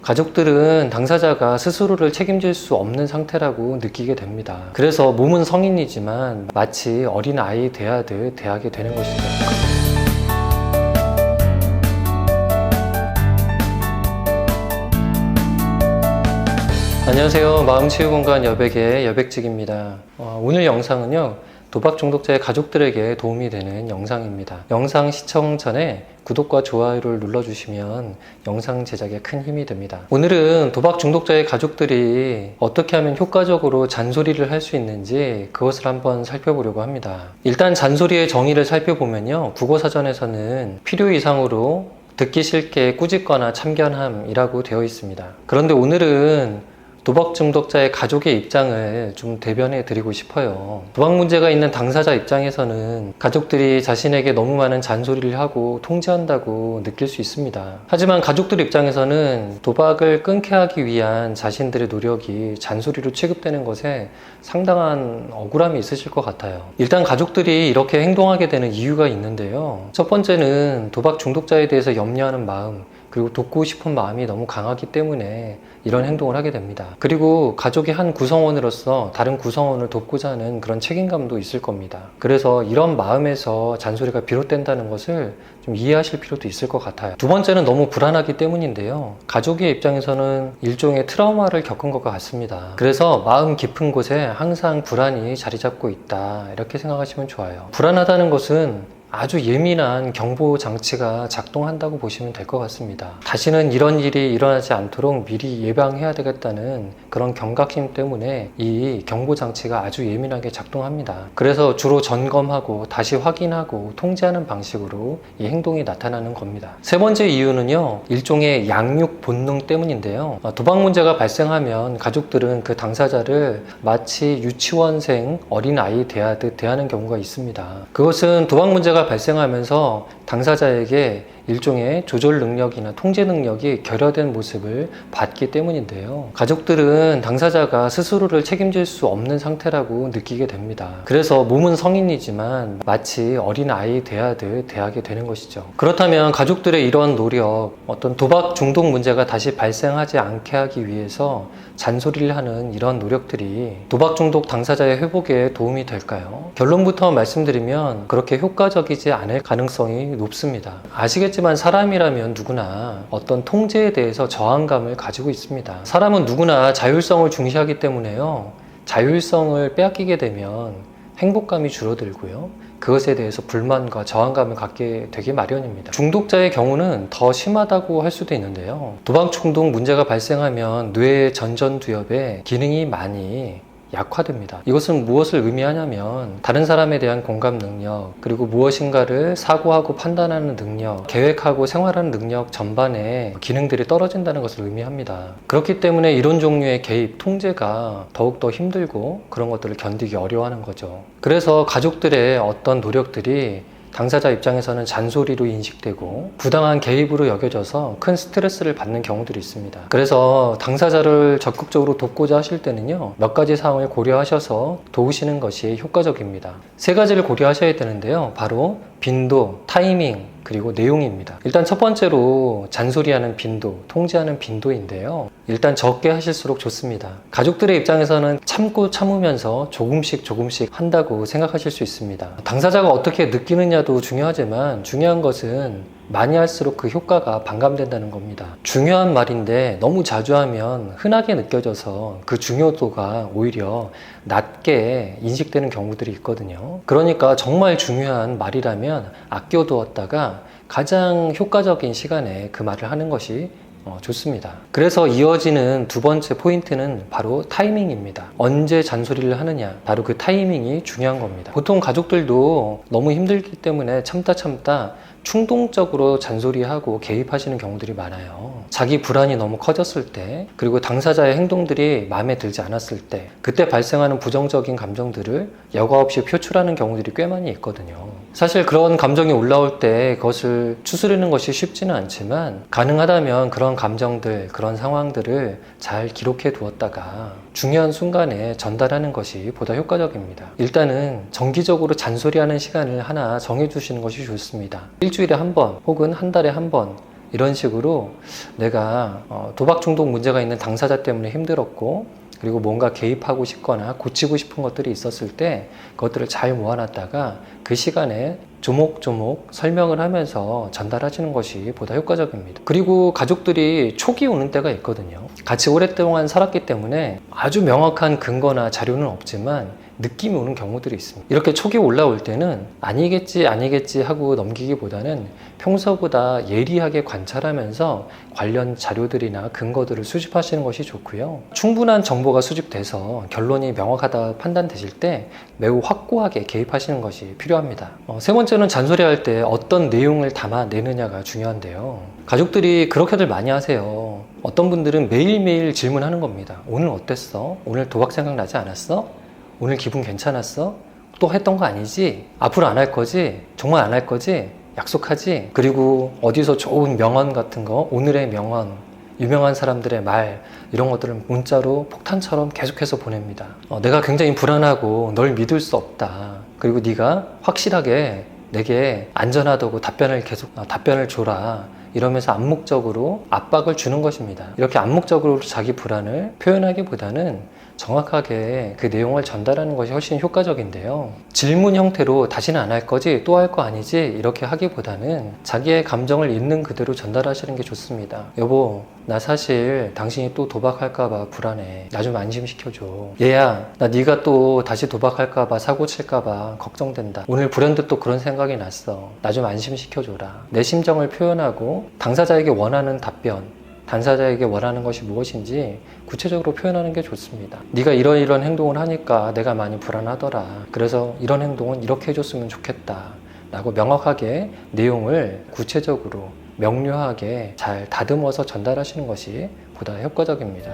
가족들은 당사자가 스스로를 책임질 수 없는 상태라고 느끼게 됩니다. 그래서 몸은 성인이지만 마치 어린 아이 대하듯 대하게 되는 것이죠. 안녕하세요. 마음치유공간 여백의 여백직입니다. 오늘 영상은요, 도박 중독자의 가족들에게 도움이 되는 영상입니다. 영상 시청 전에 구독과 좋아요를 눌러주시면 영상 제작에 큰 힘이 됩니다. 오늘은 도박 중독자의 가족들이 어떻게 하면 효과적으로 잔소리를 할 수 있는지 그것을 한번 살펴보려고 합니다. 일단 잔소리의 정의를 살펴보면요, 국어사전에서는 필요 이상으로 듣기 싫게 꾸짖거나 참견함이라고 되어 있습니다. 그런데 오늘은 도박 중독자의 가족의 입장을 좀 대변해 드리고 싶어요. 도박 문제가 있는 당사자 입장에서는 가족들이 자신에게 너무 많은 잔소리를 하고 통제한다고 느낄 수 있습니다. 하지만 가족들 입장에서는 도박을 끊게 하기 위한 자신들의 노력이 잔소리로 취급되는 것에 상당한 억울함이 있으실 것 같아요. 일단 가족들이 이렇게 행동하게 되는 이유가 있는데요. 첫 번째는 도박 중독자에 대해서 염려하는 마음, 그리고 돕고 싶은 마음이 너무 강하기 때문에 이런 행동을 하게 됩니다. 그리고 가족의 한 구성원으로서 다른 구성원을 돕고자 하는 그런 책임감도 있을 겁니다. 그래서 이런 마음에서 잔소리가 비롯된다는 것을 좀 이해하실 필요도 있을 것 같아요. 두 번째는 너무 불안하기 때문인데요. 가족의 입장에서는 일종의 트라우마를 겪은 것 같습니다. 그래서 마음 깊은 곳에 항상 불안이 자리 잡고 있다, 이렇게 생각하시면 좋아요. 불안하다는 것은 아주 예민한 경보 장치가 작동한다고 보시면 될 것 같습니다. 다시는 이런 일이 일어나지 않도록 미리 예방해야 되겠다는 그런 경각심 때문에 이 경보 장치가 아주 예민하게 작동합니다. 그래서 주로 점검하고 다시 확인하고 통제하는 방식으로 이 행동이 나타나는 겁니다. 세 번째 이유는요, 일종의 양육 본능 때문인데요. 도박 문제가 발생하면 가족들은 그 당사자를 마치 유치원생 어린아이 대하듯 대하는 경우가 있습니다. 그것은 도박 문제가 발생하면서 당사자에게 일종의 조절 능력이나 통제 능력이 결여된 모습을 봤기 때문인데요. 가족들은 당사자가 스스로를 책임질 수 없는 상태라고 느끼게 됩니다. 그래서 몸은 성인이지만 마치 어린아이 대하듯 대하게 되는 것이죠. 그렇다면 가족들의 이런 노력, 어떤 도박 중독 문제가 다시 발생하지 않게 하기 위해서 잔소리를 하는 이런 노력들이 도박 중독 당사자의 회복에 도움이 될까요? 결론부터 말씀드리면 그렇게 효과적이지 않을 가능성이 높습니다. 아시겠지만 사람이라면 누구나 어떤 통제에 대해서 저항감을 가지고 있습니다. 사람은 누구나 자율성을 중시하기 때문에요, 자율성을 빼앗기게 되면 행복감이 줄어들고요, 그것에 대해서 불만과 저항감을 갖게 되기 마련입니다. 중독자의 경우는 더 심하다고 할 수도 있는데요. 도박 중독 문제가 발생하면 뇌의 전전두엽의 기능이 많이 약화됩니다. 이것은 무엇을 의미하냐면 다른 사람에 대한 공감 능력, 그리고 무엇인가를 사고하고 판단하는 능력, 계획하고 생활하는 능력 전반의 기능들이 떨어진다는 것을 의미합니다. 그렇기 때문에 이런 종류의 개입, 통제가 더욱더 힘들고 그런 것들을 견디기 어려워하는 거죠. 그래서 가족들의 어떤 노력들이 당사자 입장에서는 잔소리로 인식되고 부당한 개입으로 여겨져서 큰 스트레스를 받는 경우들이 있습니다. 그래서 당사자를 적극적으로 돕고자 하실 때는요, 몇 가지 사항을 고려하셔서 도우시는 것이 효과적입니다. 세 가지를 고려하셔야 되는데요. 바로 빈도, 타이밍, 그리고 내용입니다. 일단 첫 번째로 잔소리하는 빈도, 통제하는 빈도인데요. 일단 적게 하실수록 좋습니다. 가족들의 입장에서는 참으면서 조금씩 한다고 생각하실 수 있습니다. 당사자가 어떻게 느끼느냐도 중요하지만 중요한 것은 많이 할수록 그 효과가 반감된다는 겁니다. 중요한 말인데 너무 자주 하면 흔하게 느껴져서 그 중요도가 오히려 낮게 인식되는 경우들이 있거든요. 그러니까 정말 중요한 말이라면 아껴두었다가 가장 효과적인 시간에 그 말을 하는 것이 좋습니다. 그래서 이어지는 두 번째 포인트는 바로 타이밍입니다. 언제 잔소리를 하느냐, 바로 그 타이밍이 중요한 겁니다. 보통 가족들도 너무 힘들기 때문에 참다 충동적으로 잔소리하고 개입하시는 경우들이 많아요. 자기 불안이 너무 커졌을 때, 그리고 당사자의 행동들이 마음에 들지 않았을 때, 그때 발생하는 부정적인 감정들을 여과 없이 표출하는 경우들이 꽤 많이 있거든요. 사실 그런 감정이 올라올 때 그것을 추스르는 것이 쉽지는 않지만 가능하다면 그런 감정들, 그런 상황들을 잘 기록해 두었다가 중요한 순간에 전달하는 것이 보다 효과적입니다. 일단은 정기적으로 잔소리하는 시간을 하나 정해주시는 것이 좋습니다. 일주일에 한 번 혹은 한 달에 한 번 이런 식으로 내가 도박 중독 문제가 있는 당사자 때문에 힘들었고, 그리고 뭔가 개입하고 싶거나 고치고 싶은 것들이 있었을 때 그것들을 잘 모아놨다가 그 시간에 조목조목 설명을 하면서 전달하시는 것이 보다 효과적입니다. 그리고 가족들이 촉이 오는 때가 있거든요. 같이 오랫동안 살았기 때문에 아주 명확한 근거나 자료는 없지만 느낌이 오는 경우들이 있습니다. 이렇게 촉이 올라올 때는 아니겠지 하고 넘기기보다는 평소보다 예리하게 관찰하면서 관련 자료들이나 근거들을 수집하시는 것이 좋고요. 충분한 정보가 수집돼서 결론이 명확하다 판단되실 때 매우 확고하게 개입하시는 것이 필요합니다. 세 번째는 잔소리할 때 어떤 내용을 담아내느냐가 중요한데요. 가족들이 그렇게들 많이 하세요. 어떤 분들은 매일매일 질문하는 겁니다. 오늘 어땠어? 오늘 도박 생각나지 않았어? 오늘 기분 괜찮았어? 또 했던 거 아니지? 앞으로 안 할 거지? 정말 안 할 거지? 약속하지? 그리고 어디서 좋은 명언 같은 거, 오늘의 명언, 유명한 사람들의 말, 이런 것들을 문자로 폭탄처럼 계속해서 보냅니다. 내가 굉장히 불안하고 널 믿을 수 없다. 그리고 네가 확실하게 내게 안전하다고 답변을 줘라. 이러면서 암묵적으로 압박을 주는 것입니다. 이렇게 암묵적으로 자기 불안을 표현하기보다는 정확하게 그 내용을 전달하는 것이 훨씬 효과적인데요. 질문 형태로 다시는 안 할 거지? 또 할 거 아니지? 이렇게 하기보다는 자기의 감정을 있는 그대로 전달하시는 게 좋습니다. 여보, 나 사실 당신이 또 도박할까 봐 불안해. 나 좀 안심시켜줘. 얘야, 나 네가 또 다시 도박할까 봐 사고 칠까 봐 걱정된다. 오늘 불현듯 또 그런 생각이 났어. 나 좀 안심시켜줘라. 내 심정을 표현하고 당사자에게 원하는 답변, 당사자에게 원하는 것이 무엇인지 구체적으로 표현하는 게 좋습니다. 네가 이런 행동을 하니까 내가 많이 불안하더라. 그래서 이런 행동은 이렇게 해줬으면 좋겠다 라고 명확하게 내용을 구체적으로 명료하게 잘 다듬어서 전달하시는 것이 보다 효과적입니다.